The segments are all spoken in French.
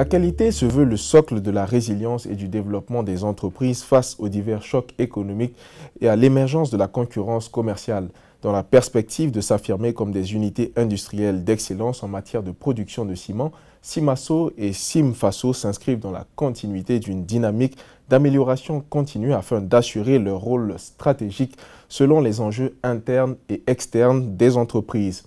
La qualité se veut le socle de la résilience et du développement des entreprises face aux divers chocs économiques et à l'émergence de la concurrence commerciale, dans la perspective de s'affirmer comme des unités industrielles d'excellence en matière de production de ciment. Cimaso et Cimfaso s'inscrivent dans la continuité d'une dynamique d'amélioration continue afin d'assurer leur rôle stratégique selon les enjeux internes et externes des entreprises.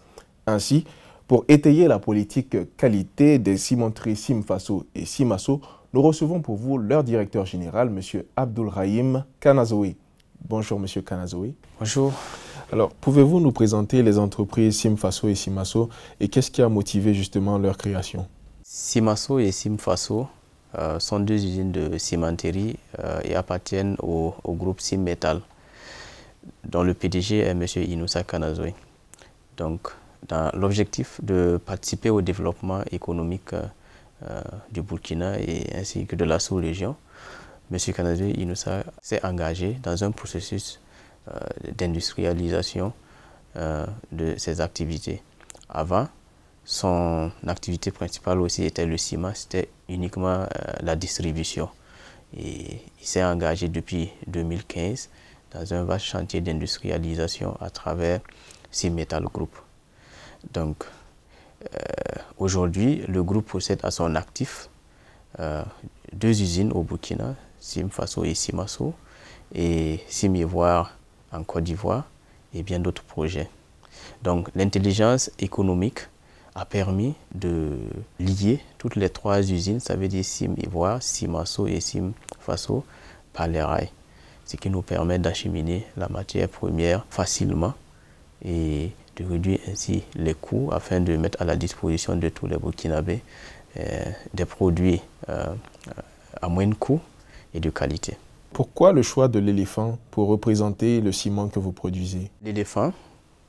Ainsi, pour étayer la politique qualité des cimenteries Cimfaso et Cimaso, nous recevons pour vous leur directeur général, M. Abdoulrahim Kanazoui. Bonjour M. Kanazoui. Bonjour. Alors, pouvez-vous nous présenter les entreprises Cimfaso et Cimaso et qu'est-ce qui a motivé justement leur création? Cimaso et Cimfaso sont deux usines de cimenterie et appartiennent au groupe Cimmetal, dont le PDG est M. Inoussa Kanazoui. Donc, dans l'objectif de participer au développement économique du Burkina et ainsi que de la sous-région, M. Kanazoui Inoussa s'est engagé dans un processus d'industrialisation de ses activités. Avant, son activité principale aussi était le ciment, c'était uniquement la distribution. Et il s'est engagé depuis 2015 dans un vaste chantier d'industrialisation à travers Cimmetal Group. Donc, aujourd'hui, le groupe possède à son actif deux usines au Burkina, Cimfaso et Cimaso, et Cimivoire en Côte d'Ivoire, et bien d'autres projets. Donc, l'intelligence économique a permis de lier toutes les trois usines, ça veut dire Cimivoire, Cimaso et Cimfaso, par les rails, ce qui nous permet d'acheminer la matière première facilement et de réduire ainsi les coûts afin de mettre à la disposition de tous les Burkinabés des produits à moindre coût et de qualité. Pourquoi le choix de l'éléphant pour représenter le ciment que vous produisez? L'éléphant,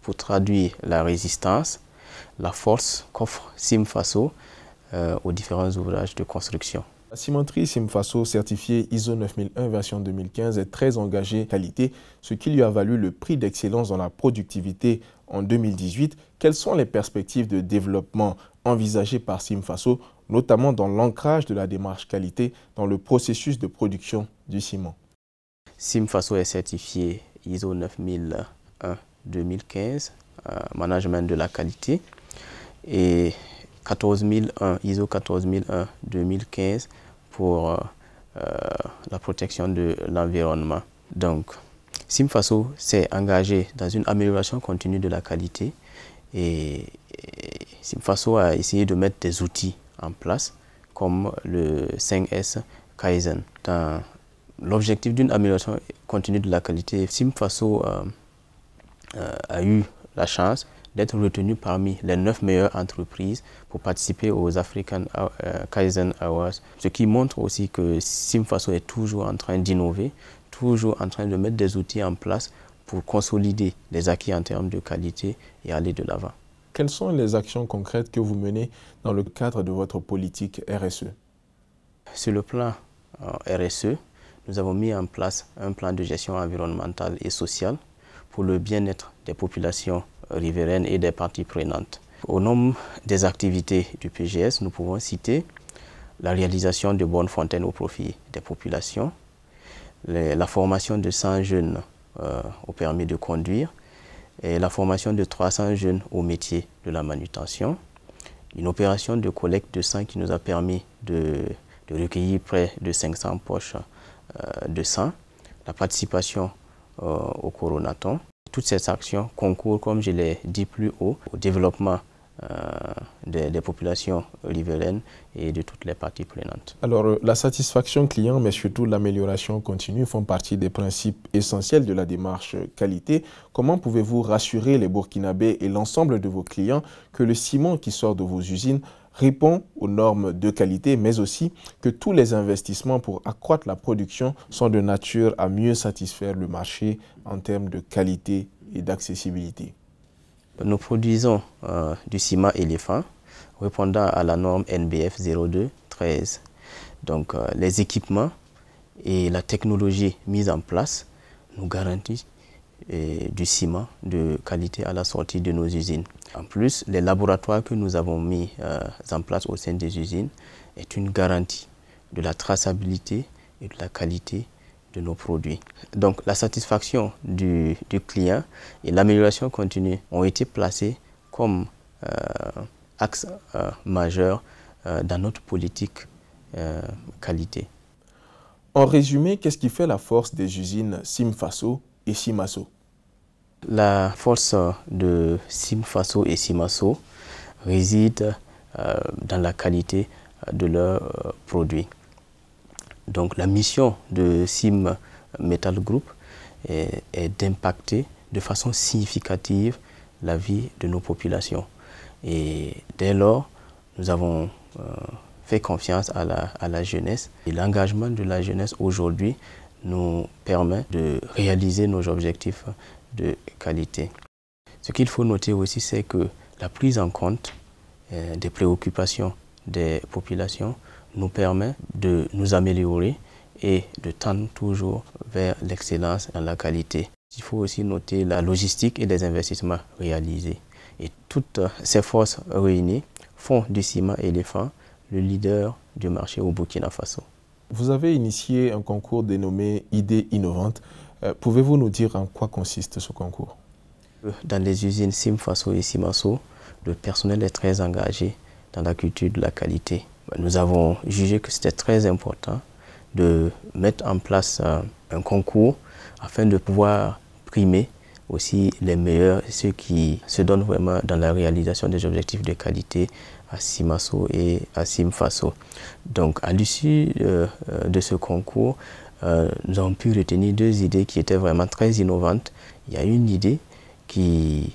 pour traduire la résistance, la force qu'offre Cimfaso aux différents ouvrages de construction. La cimenterie Cimfaso, certifiée ISO 9001 version 2015, est très engagée qualité, ce qui lui a valu le prix d'excellence dans la productivité en 2018. Quelles sont les perspectives de développement envisagées par Cimfaso, notamment dans l'ancrage de la démarche qualité dans le processus de production du ciment? Cimfaso est certifié ISO 9001 2015, management de la qualité, et 14001, ISO 14001 2015 pour la protection de l'environnement. Donc, Cimfaso s'est engagé dans une amélioration continue de la qualité et Cimfaso a essayé de mettre des outils en place comme le 5S Kaizen. Dans l'objectif d'une amélioration continue de la qualité, Cimfaso a eu la chance d'être retenu parmi les 9 meilleures entreprises pour participer aux African Kaizen Awards, ce qui montre aussi que Cimfaso est toujours en train d'innover, toujours en train de mettre des outils en place pour consolider les acquis en termes de qualité et aller de l'avant. Quelles sont les actions concrètes que vous menez dans le cadre de votre politique RSE? Sur le plan RSE, nous avons mis en place un plan de gestion environnementale et sociale pour le bien-être des populations riveraines et des parties prenantes. Au nombre des activités du PGS, nous pouvons citer la réalisation de bornes fontaines au profit des populations, la formation de 100 jeunes au permis de conduire, et la formation de 300 jeunes au métier de la manutention, une opération de collecte de sang qui nous a permis de recueillir près de 500 poches de sang, la participation au coronaton. Toutes ces actions concourent, comme je l'ai dit plus haut, au développement des populations riveraines et de toutes les parties prenantes. Alors, la satisfaction client, mais surtout l'amélioration continue, font partie des principes essentiels de la démarche qualité. Comment pouvez-vous rassurer les Burkinabés et l'ensemble de vos clients que le ciment qui sort de vos usines répond aux normes de qualité, mais aussi que tous les investissements pour accroître la production sont de nature à mieux satisfaire le marché en termes de qualité et d'accessibilité? Nous produisons du ciment éléphant répondant à la norme NBF 0213. Donc les équipements et la technologie mise en place nous garantissent du ciment de qualité à la sortie de nos usines. En plus, les laboratoires que nous avons mis en place au sein des usines est une garantie de la traçabilité et de la qualité de nos produits. Donc la satisfaction du client et l'amélioration continue ont été placés comme axe majeur dans notre politique qualité. En résumé, qu'est-ce qui fait la force des usines Simfaso et Simaso? La force de Simfaso et Simaso réside dans la qualité de leurs produits. Donc la mission de Sim Metal Group est d'impacter de façon significative la vie de nos populations. Et dès lors, nous avons fait confiance à la jeunesse. Et l'engagement de la jeunesse aujourd'hui nous permet de réaliser nos objectifs de qualité. Ce qu'il faut noter aussi, c'est que la prise en compte des préoccupations des populations nous permet de nous améliorer et de tendre toujours vers l'excellence dans la qualité. Il faut aussi noter la logistique et les investissements réalisés. Et toutes ces forces réunies font du ciment éléphant le leader du marché au Burkina Faso. Vous avez initié un concours dénommé Idées innovantes. Pouvez-vous nous dire en quoi consiste ce concours? Dans les usines Simfaso et Simaso, le personnel est très engagé dans la culture de la qualité. Nous avons jugé que c'était très important de mettre en place un concours afin de pouvoir primer aussi les meilleurs, ceux qui se donnent vraiment dans la réalisation des objectifs de qualité à Simaso et à Simfaso. Donc à l'issue de ce concours, nous avons pu retenir deux idées qui étaient vraiment très innovantes. Il y a une idée qui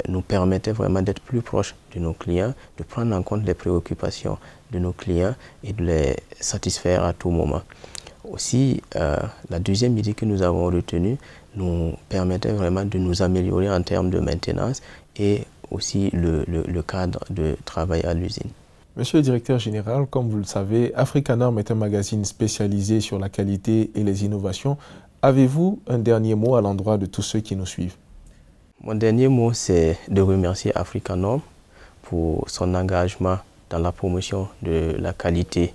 nous permettait vraiment d'être plus proches de nos clients, de prendre en compte les préoccupations de nos clients et de les satisfaire à tout moment. Aussi, la deuxième idée que nous avons retenue nous permettait vraiment de nous améliorer en termes de maintenance et aussi le cadre de travail à l'usine. Monsieur le directeur général, comme vous le savez, Africanorm est un magazine spécialisé sur la qualité et les innovations. Avez-vous un dernier mot à l'endroit de tous ceux qui nous suivent? Mon dernier mot, c'est de remercier Africanorm pour son engagement dans la promotion de la qualité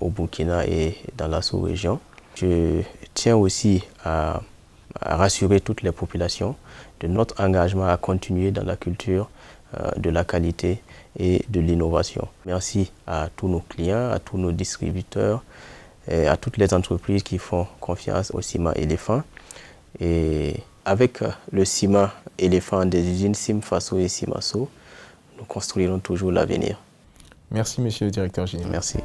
au Burkina et dans la sous-région. Je tiens aussi à rassurer toutes les populations de notre engagement à continuer dans la culture de la qualité et de l'innovation. Merci à tous nos clients, à tous nos distributeurs, et à toutes les entreprises qui font confiance au ciment éléphant. Et avec le ciment éléphant des usines Simfaso et Simaso, nous construirons toujours l'avenir. Merci, monsieur le directeur général. Merci.